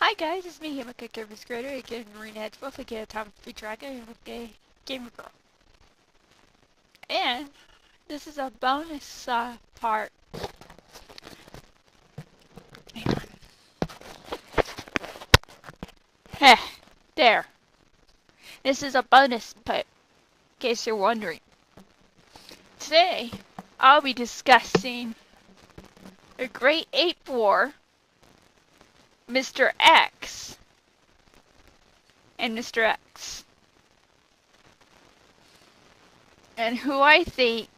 Hi guys, it's me, Himika Kervis Creator, again Marina Hedgewolf, again Atomic Free Tracker, and again Gamer Girl. And this is a bonus part. Hang on. Heh, there. This is a bonus part, in case you're wondering. Today, I'll be discussing the Great Ape War, Mr. X, and Mr. X. And who I think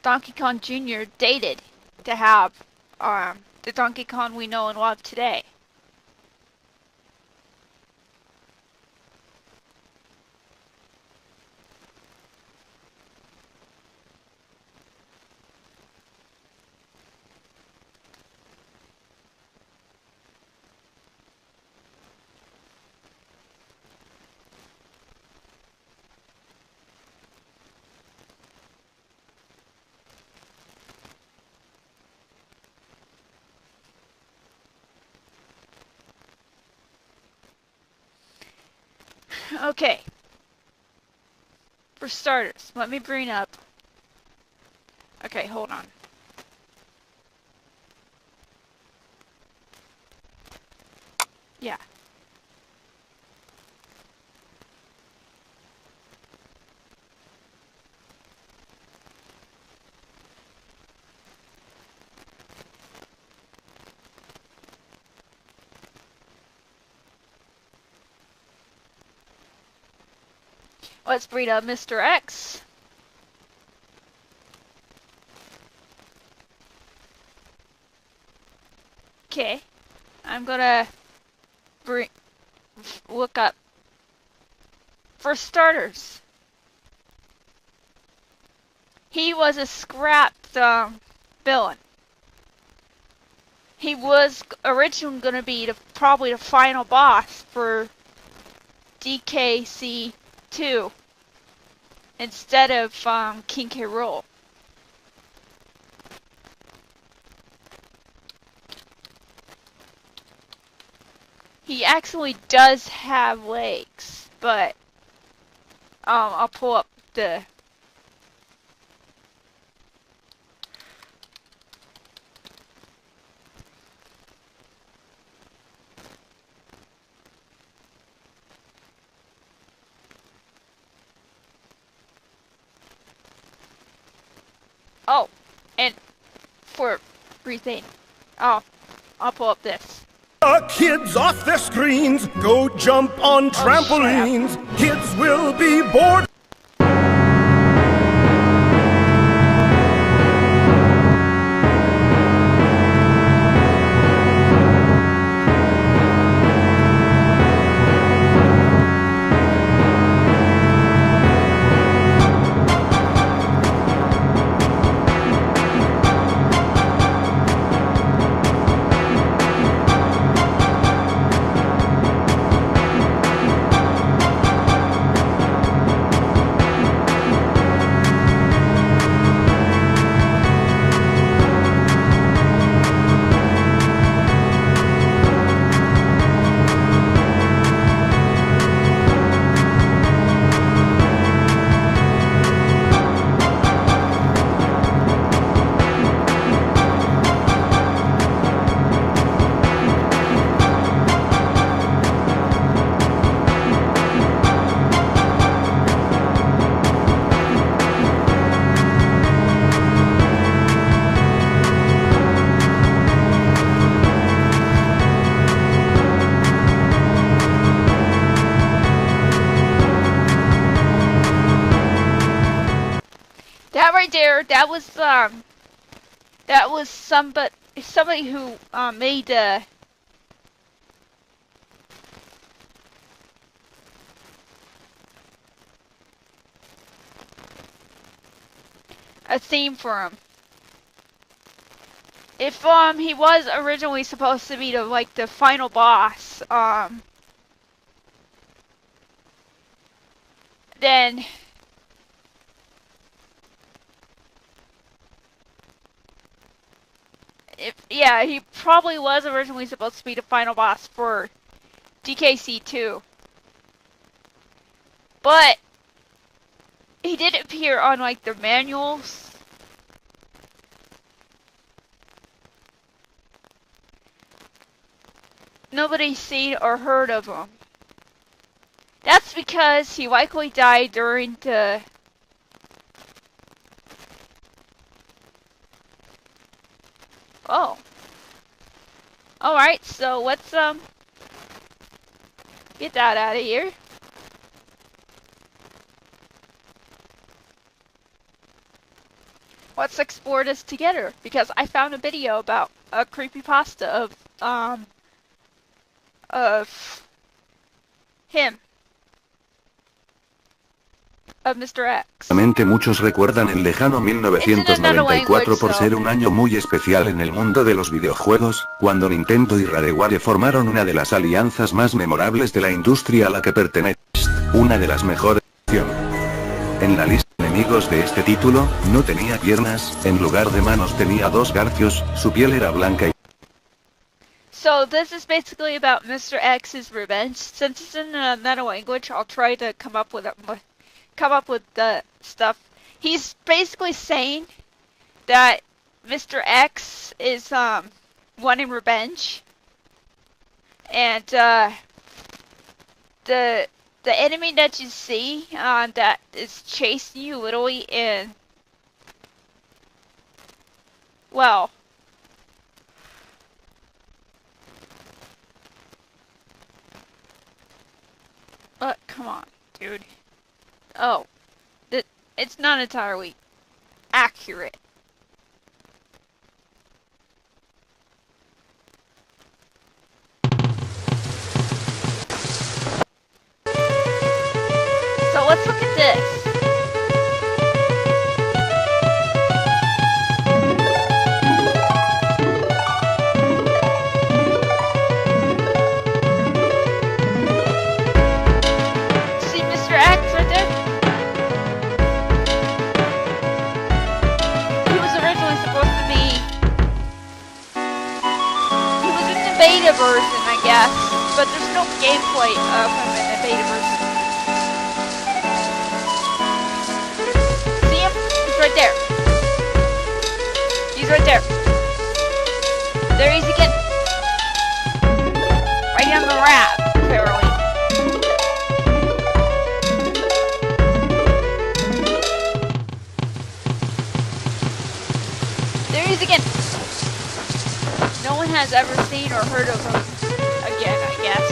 Donkey Kong Jr. dated to have the Donkey Kong we know and love today. Okay. For starters, let me bring up... Okay, hold on. Yeah. Let's bring up Mr. X. Okay. I'm gonna look up. For starters, he was a scrapped villain. He was originally going to be probably the final boss for DKC 2 instead of King K. Rool. He actually does have legs, but I'll pull up the... Oh, and for everything, I'll pull up this. Kids off their screens, go jump on trampolines. Kids will be bored. That right there, that was somebody who made a theme for him. If he was originally supposed to be the final boss, then yeah, he probably was originally supposed to be the final boss for DKC 2. But he did appear on like the manuals. Nobody's seen or heard of him. That's because he likely died during the Alright, so let's get that out of here. Let's explore this together, because I found a video about a creepypasta of him. Of Mr. X. Muchos recuerdan el lejano 1994 por ser un año muy especial en el mundo de los videojuegos, cuando Nintendo y Rareware formaron una de las alianzas más memorables de la industria a la que pertenece. Una de las mejores. En la lista de enemigos de este título, no tenía piernas, en lugar de manos tenía dos garfios, su piel era blanca y... So this is basically about Mr. X's revenge. Since it's in a meta language, I'll try to come up with the stuff. He's basically saying that Mr. X is wanting revenge, and the enemy that you see that is chasing you literally in, well, come on, dude. Oh, it's not entirely accurate. So let's look at this. See Mr. X right there? He was originally supposed to be... He was in the beta version, I guess, but there's no gameplay of him in the beta version. See him? He's right there. He's right there. There he is again. Right on the wrap, apparently. There he is again. No one has ever seen or heard of him again, I guess.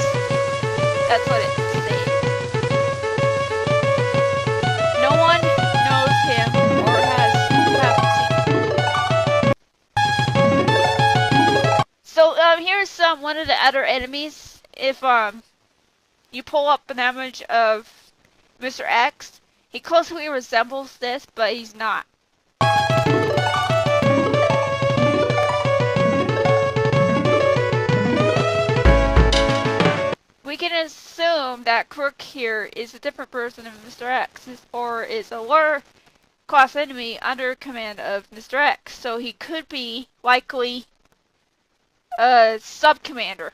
That's what it's saying. No one knows him or haven't seen him. So here's one of the other enemies. If you pull up an image of Mr. X, he closely resembles this, but he's not. We can assume that Crook here is a different person of Mr. X, or is a lower class enemy under command of Mr. X, so he could be likely a sub-commander.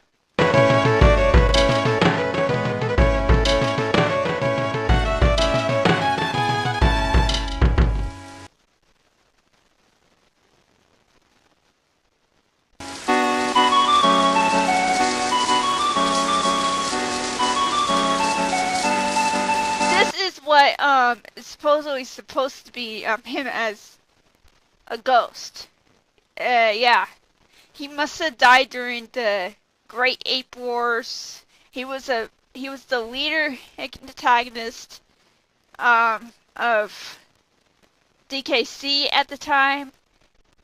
What is supposedly supposed to be him as a ghost. Yeah, he must have died during the Great Ape Wars. He was the leader antagonist of DKC at the time.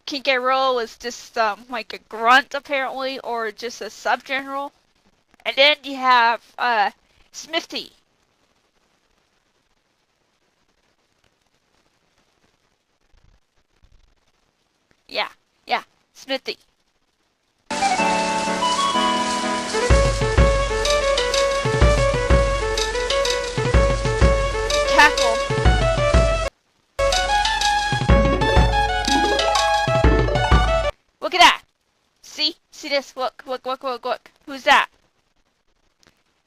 King K. Rool was just like a grunt apparently, or just a sub-general. And then you have Smithy. Yeah, Smithy. Tackle. Look at that. this. Look. Who's that?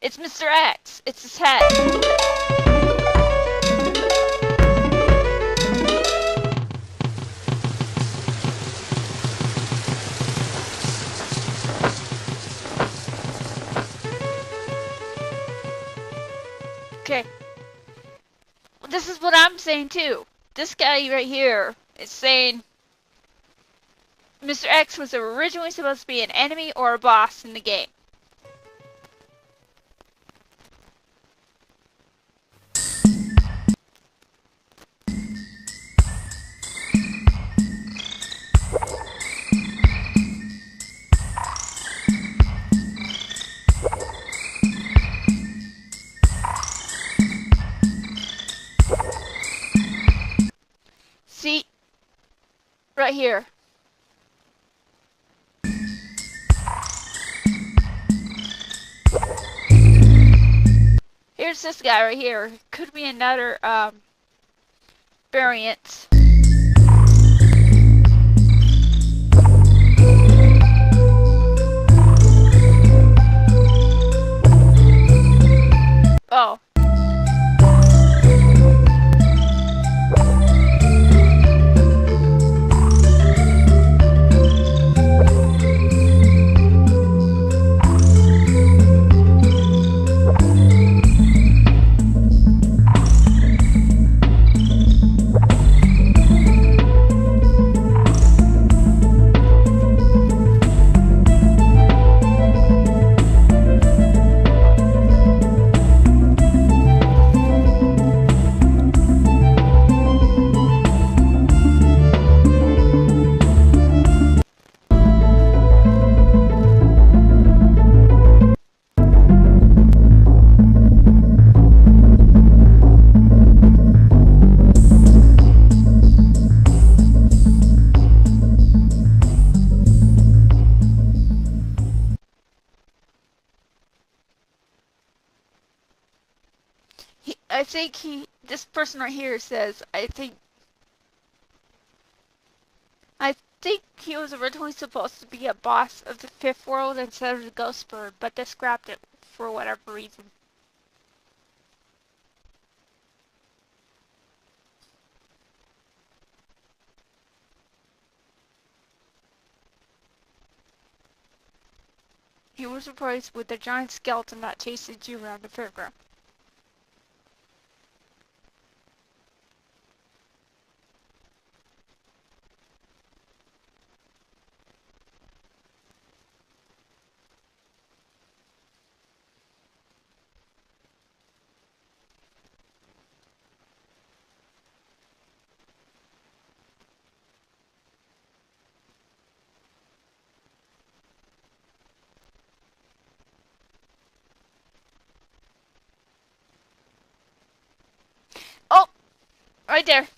It's Mr. X. It's his head. Okay. Well, this is what I'm saying too. This guy right here is saying Mr. X was originally supposed to be an enemy or a boss in the game. See? Right here. Here's this guy right here. Could be another variant. Oh. I think this person right here says, I think he was originally supposed to be a boss of the Fifth World instead of the Ghost Bird, but they scrapped it for whatever reason. He was replaced with the giant skeleton that chases you around the fairground. Oh! Right there.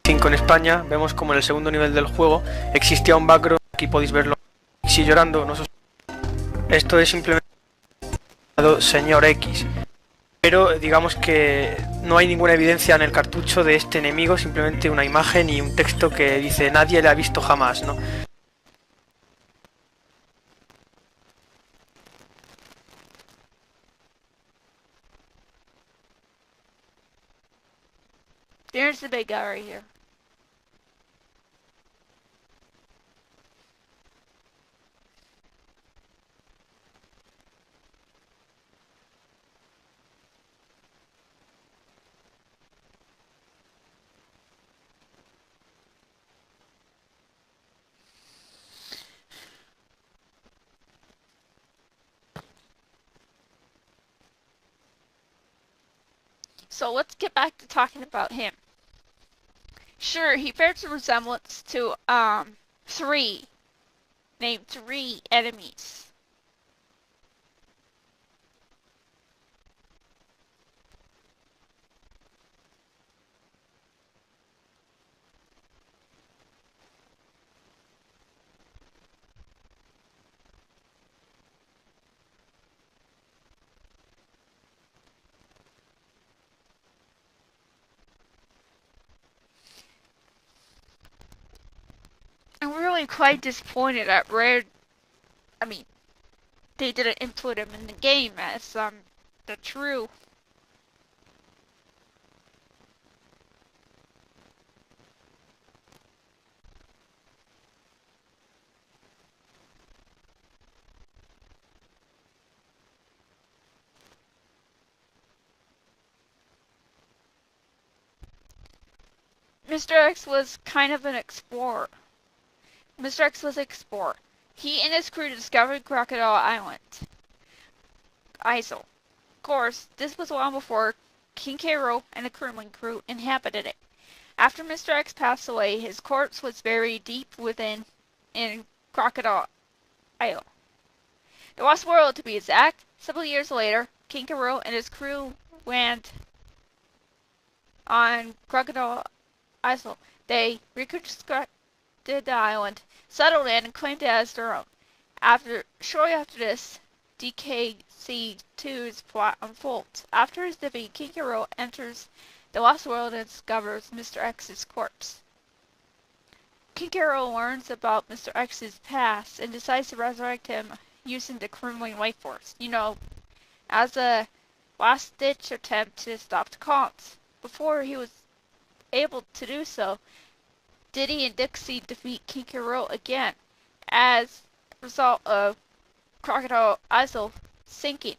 En España vemos como en el segundo nivel del juego existía un background, aquí podéis verlo, X llorando, no sé. Esto es simplemente señor X, pero digamos que no hay ninguna evidencia en el cartucho de este enemigo, simplemente una imagen y un texto que dice nadie le ha visto jamás, ¿no? There's the big guy right here. So let's get back to talking about him. Sure, he bears a resemblance to, named three enemies. I'm really quite disappointed at Rare. I mean, they didn't include him in the game as the true. Mr. X was kind of an explorer. Mr. X was an explorer. He and his crew discovered Crocodile Island. Isle. Of course, this was long before King K. Rool and the Kremlin crew inhabited it. After Mr. X passed away, his corpse was buried deep within in Crocodile Isle. The Lost World, to be exact. Several years later, King K. Rool and his crew land on Crocodile Isle. They reconstructed the island, settled in, and claimed it as their own. Shortly after this, DKC2's plot unfolds. After his defeat, King K. Rool enters the Lost World and discovers Mr. X's corpse. King K. Rool learns about Mr. X's past and decides to resurrect him using the Kremlin life force. You know, as a last-ditch attempt to stop the clones. Before he was able to do so, Diddy and Dixie defeat King K. Rool again, as a result of Crocodile Isle sinking.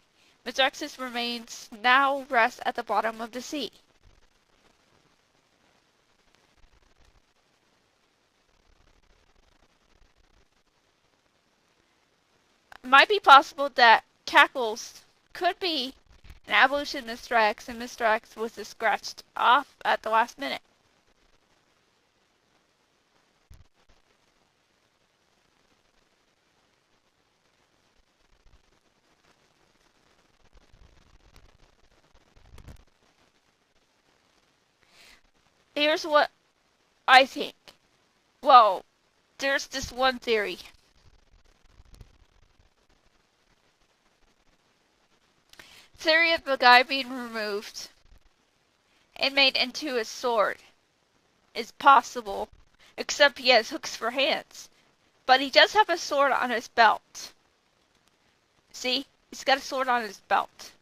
Mr. X's remains now rest at the bottom of the sea. It might be possible that Cackles could be an evolution of Mr. X, and Mr. X was just scratched off at the last minute. Here's what I think. Well, there's this one theory. Theory of the guy being removed and made into a sword is possible, except he has hooks for hands. But he does have a sword on his belt. See? He's got a sword on his belt.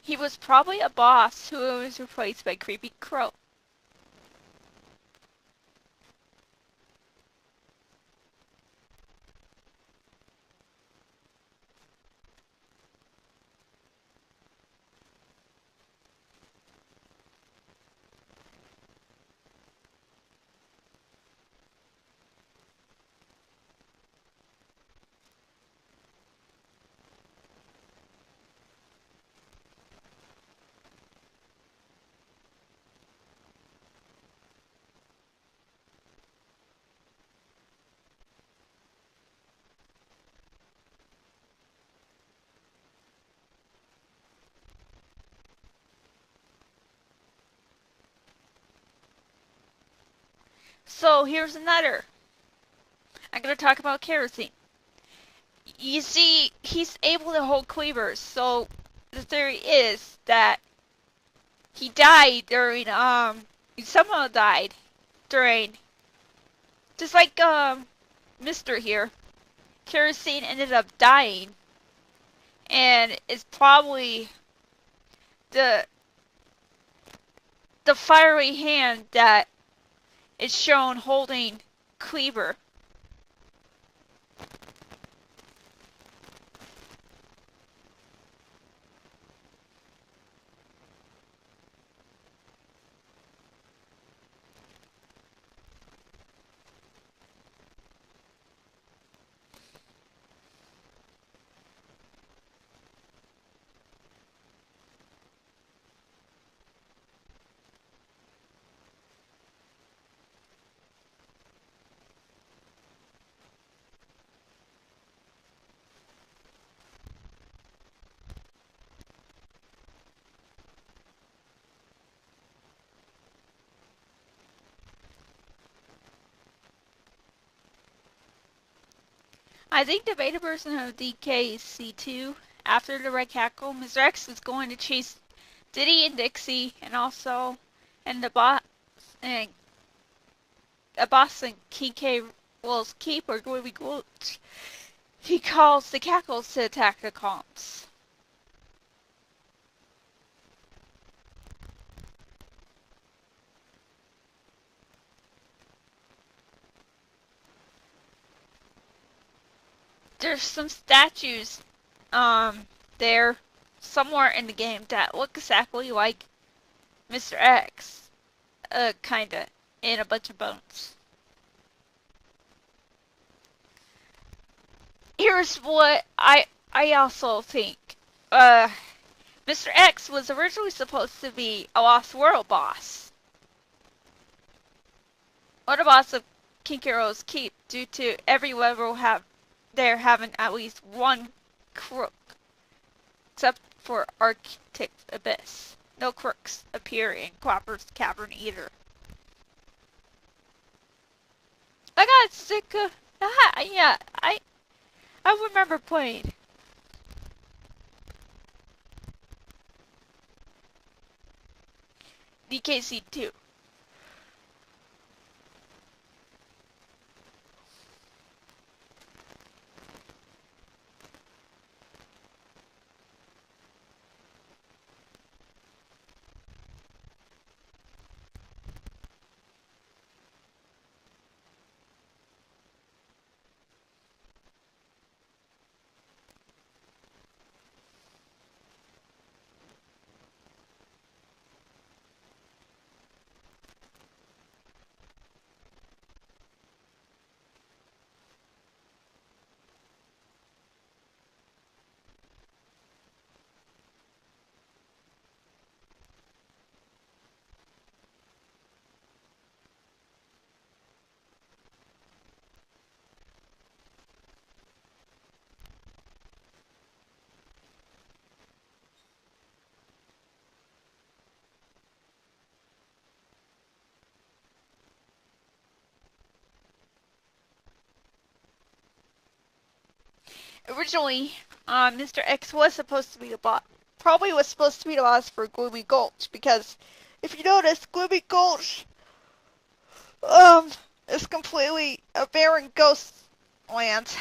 He was probably a boss who was replaced by Creepy Crow. So here's another. I'm going to talk about kerosene. You see, he's able to hold cleavers, so the theory is that he died during, he somehow died during, just like, Mr. here. Kerosene ended up dying, and it's probably the fiery hand that is shown holding Kleber. I think the beta version of DKC2, after the Red Cackle, Mr. X is going to chase Diddy and Dixie, and also the boss and a boss in KK Will's Keep or Gloomy Gulch. He calls the Cackles to attack the comps. There's some statues there somewhere in the game that look exactly like Mr. X, kinda, and a bunch of bones. Here's what I also think. Mr. X was originally supposed to be a Lost World boss, or the boss of Kinkaro's Keep, due to every level having at least one crook, except for Arctic Abyss. No crooks appear in Copper's Cavern either. I got sick of... yeah, I remember playing. DKC2. Originally, Mr. X was supposed to be the boss. Probably was supposed to be the boss for Gloomy Gulch, because if you notice, Gloomy Gulch is completely a barren ghost land.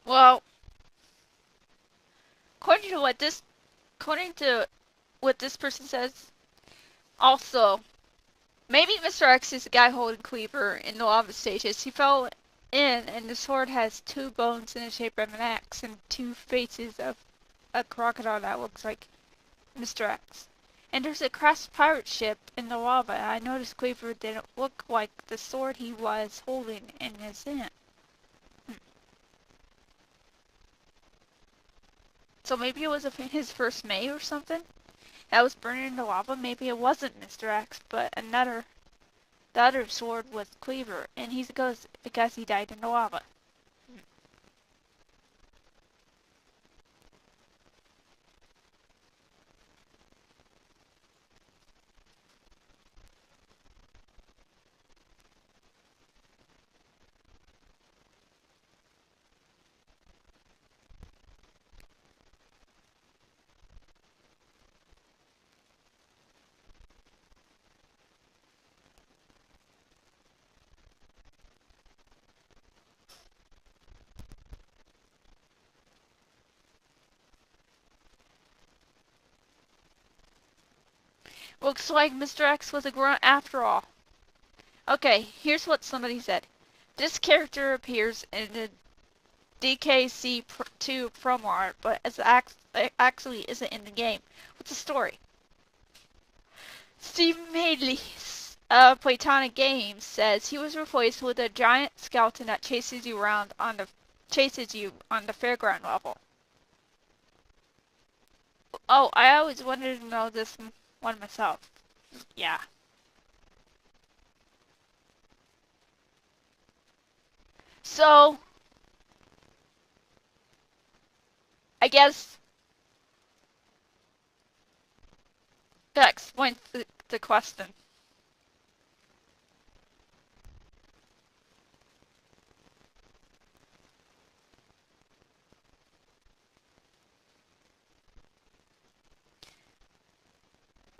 Well, according to what this person says, also, maybe Mr. X is the guy holding Kleber in the lava stages. He fell in, and the sword has two bones in the shape of an axe and two faces of a crocodile that looks like Mr. X. And there's a crashed pirate ship in the lava. I noticed Kleber didn't look like the sword he was holding in his hand. So maybe it was his first mate or something that was burning into lava. Maybe it wasn't Mr. X, but the other sword was Cleaver, and he's a ghost because he died in the lava. Looks like Mr. X was a grunt after all. Okay, here's what somebody said. This character appears in the DKC2 promo art, but actually isn't in the game. What's the story? Steve Madeley, Playtonic Games, says he was replaced with a giant skeleton that chases you on the fairground level. Oh, I always wanted to know this one myself. Yeah. So, I guess that explains the question.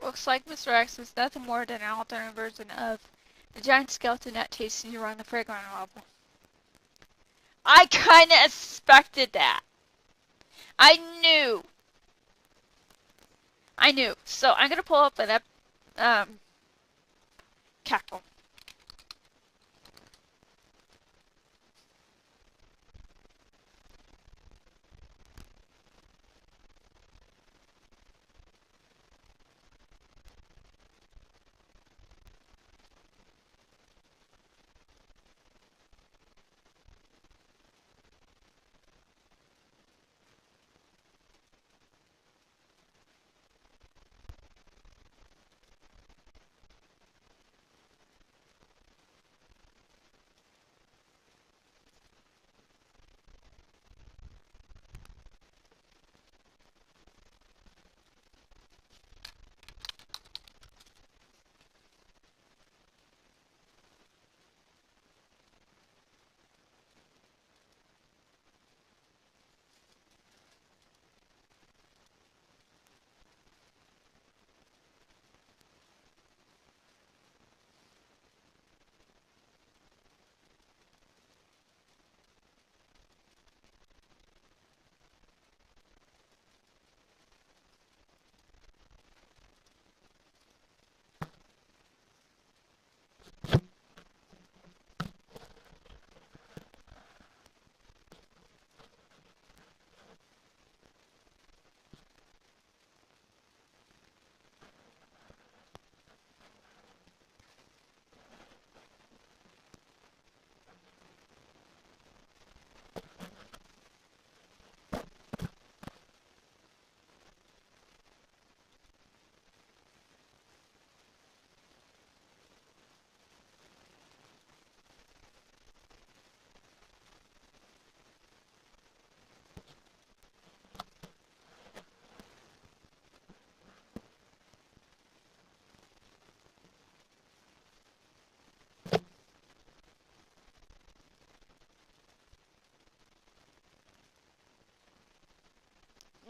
Looks like Mr. X was nothing more than an alternate version of the giant skeleton that chases you around the fairground level. I kinda suspected that. I knew. So I'm gonna pull up an cackle.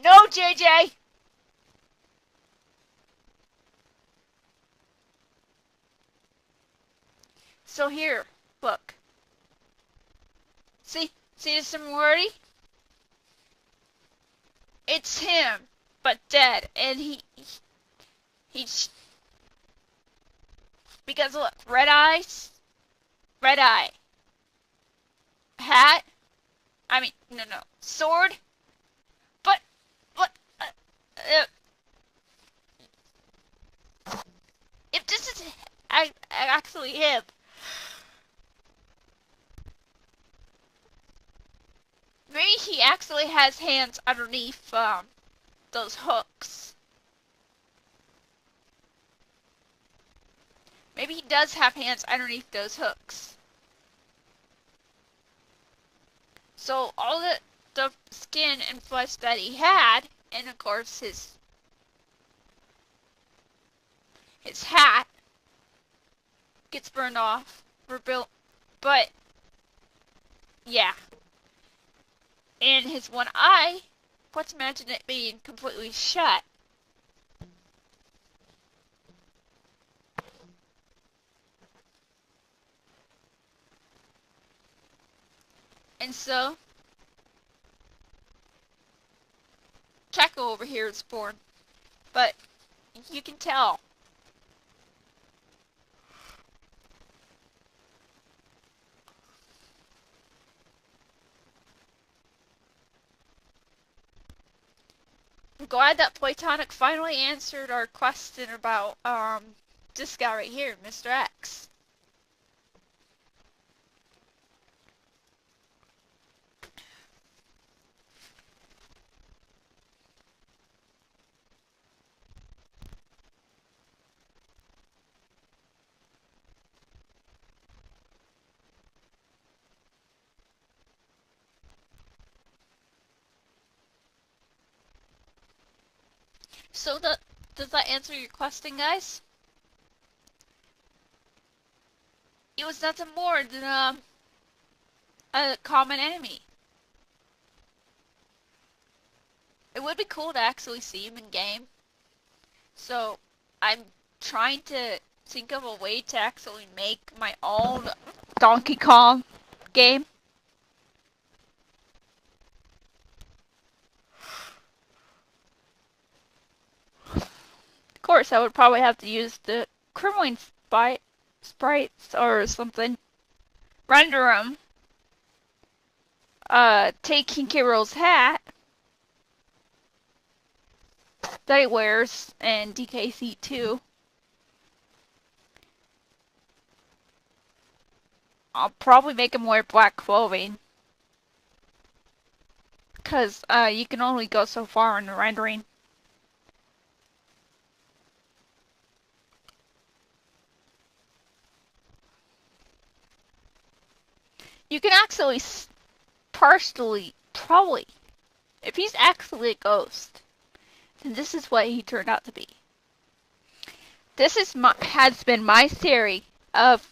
No, JJ! So here, look. See the similarity? It's him, but dead, and he's because look, red eyes, red eye, hat. I mean, no, sword. But if this is actually him. Maybe he actually has hands underneath those hooks. Maybe he does have hands underneath those hooks. So all the skin and flesh that he had, and of course his hat gets burned off, rebuilt, but yeah. And his one eye, let's imagine it being completely shut. And so, Chaco over here is born, but you can tell. I'm glad that Platonic finally answered our question about this guy right here, Mr. X. So does that answer your question, guys? It was nothing more than a common enemy. It would be cool to actually see him in game. So I'm trying to think of a way to actually make my own Donkey Kong game. Of course, I would probably have to use the Kremlin sprites or something. Render them. Take King K. Rool's hat that he wears, and DKC too. I'll probably make him wear black clothing, because you can only go so far in the rendering. You can actually partially, probably, if he's actually a ghost, then this is what he turned out to be. This is has been my theory of